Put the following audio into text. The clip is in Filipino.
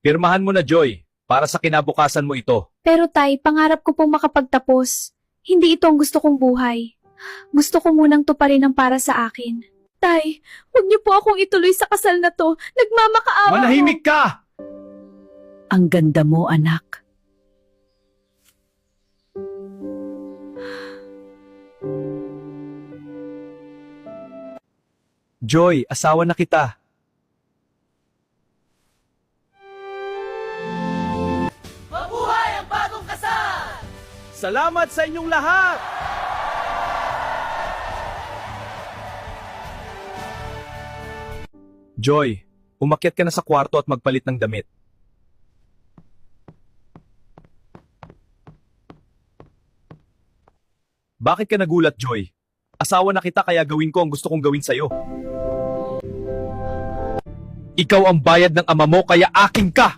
Pirmahan mo na, Joy, para sa kinabukasan mo ito. Pero tay, pangarap ko pong makapagtapos. Hindi ito ang gusto kong buhay. Gusto ko munang tuparin ang para sa akin. Tay, huwag niyo po akong ituloy sa kasal na to. Nagmamakaawa ako. Manahimik ka! Ang ganda mo, anak. Joy, asawa na kita. Mabuhay ang bagong kasal! Salamat sa inyong lahat! Joy, umakyat ka na sa kwarto at magpalit ng damit. Bakit ka nagulat, Joy? Asawa na kita kaya gawin ko ang gusto kong gawin sa'yo. Ikaw ang bayad ng ama mo kaya akin ka!